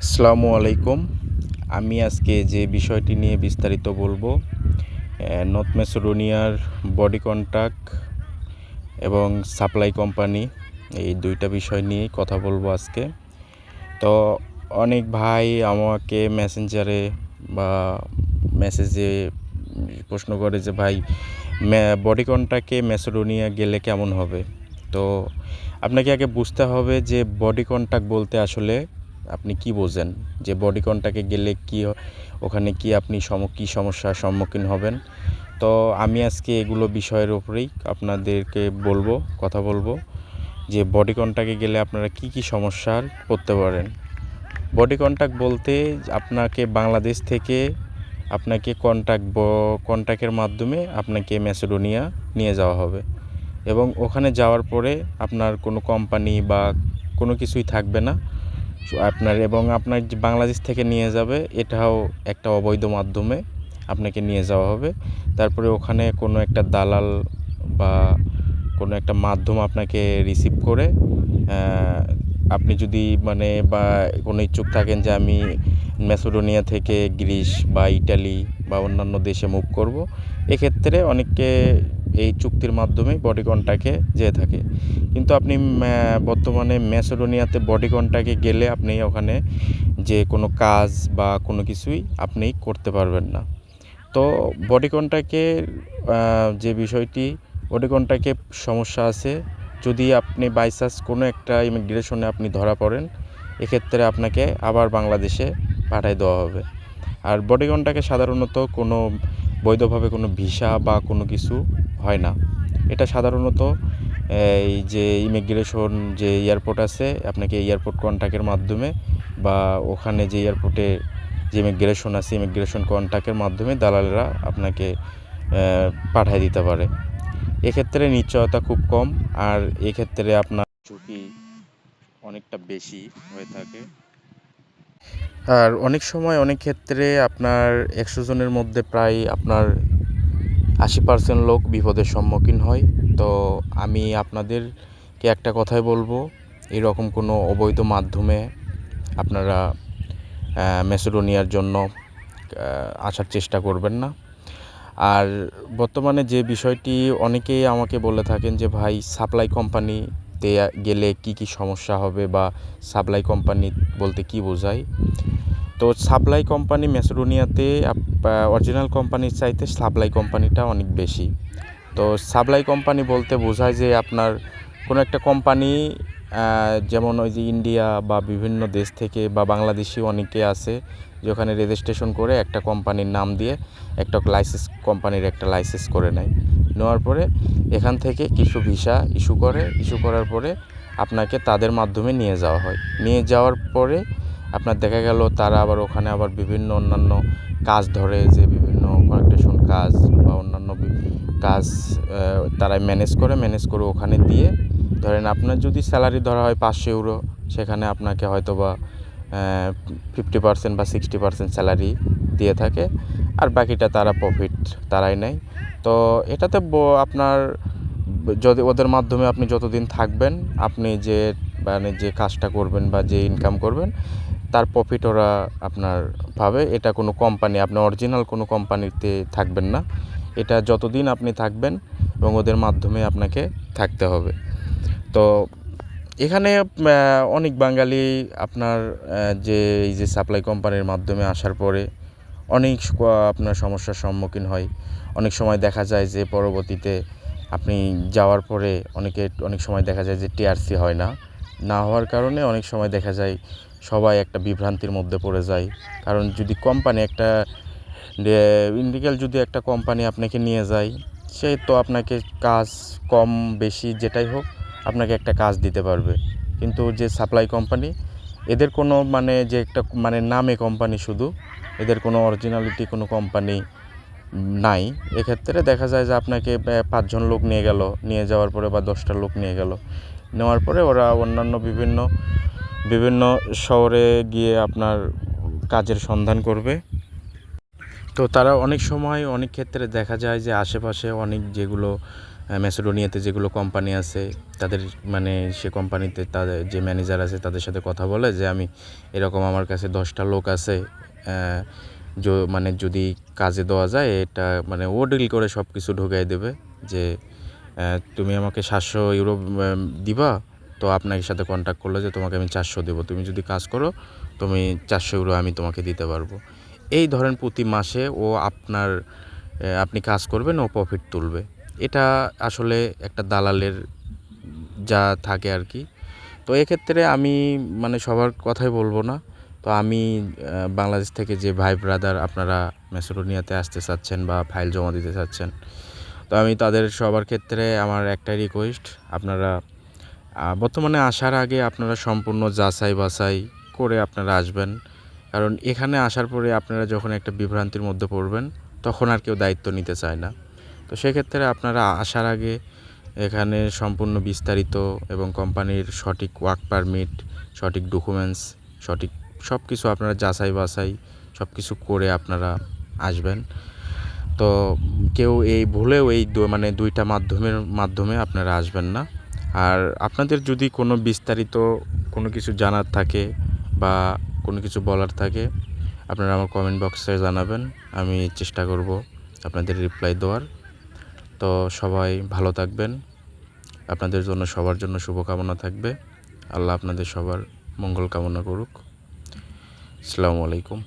আসসালামু আলাইকুম। আমি আজকে যে বিষয়টি নিয়ে বিস্তারিত বলবো, নর্থ ম্যাসেডোনিয়ার বডি কন্ট্রাক্ট এবং সাপ্লাই কোম্পানি, এই দুইটা বিষয় নিয়েই কথা বলবো আজকে। তো অনেক ভাই আমাকে মেসেঞ্জারে বা মেসেজে প্রশ্ন করে যে ভাই, বডি কন্ট্রাক্টে ম্যাসেডোনিয়া গেলে কেমন হবে। তো আপনাকে আগে বুঝতে হবে যে বডি কন্ট্রাক্ট বলতে আসলে আপনি কি বোঝেন, যে বডি কন্ট্রাক্টে গেলে ওখানে কি আপনি কী সমস্যার সম্মুখীন হবেন। তো আমি আজকে এগুলো বিষয়ের উপরেই আপনাদেরকে কথা বলবো যে বডি কন্ট্রাক্টে গেলে আপনারা কি সমস্যার পড়তে পারেন। বডি কন্ট্রাক্ট বলতে আপনাকে বাংলাদেশ থেকে আপনাকে কন্ট্রাক্টের মাধ্যমে আপনাকে ম্যাসেডোনিয়া নিয়ে যাওয়া হবে এবং ওখানে যাওয়ার পরে আপনার কোনো কোম্পানি বা কোনো কিছুই থাকবে না আপনার যে বাংলাদেশ থেকে নিয়ে যাবে এটাও একটা অবৈধ মাধ্যমে আপনাকে নিয়ে যাওয়া হবে। তারপরে ওখানে কোনো একটা দালাল বা কোনো একটা মাধ্যম আপনাকে রিসিভ করে, আপনি যদি বা কোনো ইচ্ছুক থাকেন যে আমি ম্যাসেডোনিয়া থেকে গ্রিস বা ইটালি বা অন্যান্য দেশে মুভ করব, এক্ষেত্রে অনেকে এই চুক্তির মাধ্যমে বডি কন্ট্রাক্টে যেয়ে থাকে। কিন্তু আপনি বর্তমানে ম্যাসেডোনিয়াতে বডি কন্ট্রাক্টে গেলে আপনি ওখানে যে কোনো কাজ বা কোনো কিছুই আপনি করতে পারবেন না। তো বডি কন্ট্রাক্টের যে বিষয়টি, বডি কন্ট্রাক্টে সমস্যা আছে। যদি আপনি বাই চান্স কোনো একটা ইমিগ্রেশনে আপনি ধরা পড়েন, এক্ষেত্রে আপনাকে আবার বাংলাদেশে পাঠিয়ে দেওয়া হবে। আর বডি কন্ট্রাক্টে সাধারণত কোনো বৈধভাবে কোনো ভিসা বা কোনো কিছু হয় না। এটা সাধারণত এই যে ইমিগ্রেশন যে এয়ারপোর্ট আছে, আপনাকে এয়ারপোর্ট কন্ট্রাক্টের মাধ্যমে বা ওখানে যে এয়ারপোর্টে যে ইমিগ্রেশন আছে, ইমিগ্রেশন কন্ট্রাক্টের মাধ্যমে দালালেরা আপনাকে পাঠিয়ে দিতে পারে। এক্ষেত্রে নিশ্চয়তা খুব কম, আর এক্ষেত্রে আপনার ঝুঁকি অনেকটা বেশি হয়ে থাকে। আর অনেক সময় অনেক ক্ষেত্রে আপনার 100 জনের মধ্যে প্রায় আপনার 80% লোক বিপদের সম্মুখীন হয়। তো আমি আপনাদেরকে একটা কথাই বলবো, এরকম কোনো অবৈধ মাধ্যমে আপনারা ম্যাসেডোনিয়ার জন্য আসার চেষ্টা করবেন না। আর বর্তমানে যে বিষয়টি অনেকেই আমাকে বলে থাকেন যে ভাই, সাপ্লাই কোম্পানিতে গেলে কি সমস্যা হবে বা সাপ্লাই কোম্পানি বলতে কি বোঝায়। তো সাপ্লাই কোম্পানি ম্যাসেডোনিয়াতে অরিজিনাল কোম্পানির চাইতে সাপ্লাই কোম্পানিটা অনেক বেশি। তো সাপ্লাই কোম্পানি বলতে বোঝায় যে আপনার কোনো একটা কোম্পানি, যেমন ওই যে ইন্ডিয়া বা বিভিন্ন দেশ থেকে বা বাংলাদেশি অনেকে আছে যে ওখানে রেজিস্ট্রেশন করে একটা কোম্পানির নাম দিয়ে একটা কোম্পানির একটা লাইসেন্স করে নেয়। নেওয়ার পরে এখান থেকে কিছু ভিসা ইস্যু করার পরে আপনাকে তাদের মাধ্যমে নিয়ে যাওয়া হয়। নিয়ে যাওয়ার পরে আপনার দেখা গেল তারা আবার ওখানে আবার বিভিন্ন অন্যান্য কাজ ধরে, যে বিভিন্ন কন্ট্রাকশন কাজ বা অন্যান্য কাজ তারা ম্যানেজ করে ওখানে দিয়ে, ধরেন আপনার যদি স্যালারি ধরা হয় 500 ইউরো, সেখানে আপনাকে হয়তো বা 50% বা 60% স্যালারি দিয়ে থাকে, আর বাকিটা তারা প্রফিট তারাই নেয়। তো এটাতে আপনার যদি ওদের মাধ্যমে আপনি যতদিন থাকবেন, আপনি যে কাজটা করবেন বা যে ইনকাম করবেন, তার প্রফিট ওরা আপনার পাবে। এটা কোনো কোম্পানি, আপনি অরিজিনাল কোনো কোম্পানিতে থাকবেন না। এটা যতদিন আপনি থাকবেন এবং ওদের মাধ্যমে আপনাকে থাকতে হবে। তো এখানে অনেক বাঙালি আপনার এই যে সাপ্লাই কোম্পানির মাধ্যমে আসার পরে অনেক আপনার সমস্যার সম্মুখীন হয়। অনেক সময় দেখা যায় যে পরবর্তীতে আপনি যাওয়ার পরে অনেক সময় দেখা যায় যে টিআরসি হয় না হওয়ার কারণে অনেক সময় দেখা যায় সবাই একটা বিভ্রান্তির মধ্যে পড়ে যায়। কারণ যদি কোম্পানি যদি একটা কোম্পানি আপনাকে নিয়ে যায়, সে তো আপনাকে কাজ কম বেশি যেটাই হোক আপনাকে একটা কাজ দিতে পারবে। কিন্তু যে সাপ্লাই কোম্পানি, এদের কোনো যে একটা নামে কোম্পানি, শুধু এদের কোনো অরিজিনালিটি কোনো কোম্পানি নাই। এক্ষেত্রে দেখা যায় যে আপনাকে 5 জন লোক নিয়ে যাওয়ার পরে বা 10টা লোক নেওয়ার পরে ওরা অন্যান্য বিভিন্ন শহরে গিয়ে আপনার কাজের সন্ধান করবে। তো তারা অনেক সময় অনেক ক্ষেত্রে দেখা যায় যে আশেপাশে অনেক যেগুলো ম্যাসেডোনিয়াতে যেগুলো কোম্পানি আছে তাদের মানে সে কোম্পানিতে তাদের যে ম্যানেজার আছে তাদের সাথে কথা বলে যে আমি এরকম আমার কাছে 10টা লোক আছে, মানে যদি কাজে দেওয়া যায় এটা মানে ও ডিল করে সব কিছু ঢুকাই দেবে যে তুমি আমাকে 700 ইউরো দিবা, তো আপনার সাথে কন্ট্যাক্ট করলো যে তোমাকে আমি 400 দেবো, তুমি যদি কাজ করো তুমি 400 ইউরো আমি তোমাকে দিতে পারবো। এই ধরেন প্রতি মাসে ও আপনি কাজ করবেন ও প্রফিট তুলবে। এটা আসলে একটা দালালের যা থাকে আর কি। তো এক্ষেত্রে আমি মানে সবার কথাই বলবো না। তো আমি বাংলাদেশ থেকে যে ভাই ব্রাদার আপনারা ম্যাসেডোনিয়াতে আসতে চাচ্ছেন বা ফাইল জমা দিতে চাচ্ছেন, তো আমি তাদের সবার ক্ষেত্রে আমার একটাই রিকোয়েস্ট, আপনারা বর্তমানে আসার আগে আপনারা সম্পূর্ণ যাচাই বাছাই করে আপনারা আসবেন। কারণ এখানে আসার পরে আপনারা যখন একটা বিভ্রান্তির মধ্যে পড়বেন তখন আর কেউ দায়িত্ব নিতে চায় না। তো সেক্ষেত্রে আপনারা আসার আগে এখানে সম্পূর্ণ বিস্তারিত এবং কোম্পানির সঠিক ওয়ার্ক পারমিট, সঠিক ডকুমেন্টস, সঠিক সব কিছু আপনারা যাচাই বাছাই সব কিছু করে আপনারা আসবেন। তো কেউ এই ভুলেও এই মানে 2টা মাধ্যমে আপনারা আসবেন না। আর আপনাদের যদি কোনো বিস্তারিত কোনো কিছু জানার থাকে বা কোনো কিছু বলার থাকে আপনারা আমার কমেন্ট বক্সে জানাবেন, আমি চেষ্টা করব আপনাদের রিপ্লাই দেওয়ার। তো সবাই ভালো থাকবেন, আপনাদের জন্য সবার জন্য শুভকামনা থাকবে। আল্লাহ আপনাদের সবার মঙ্গল কামনা করুক। আসসালামু আলাইকুম।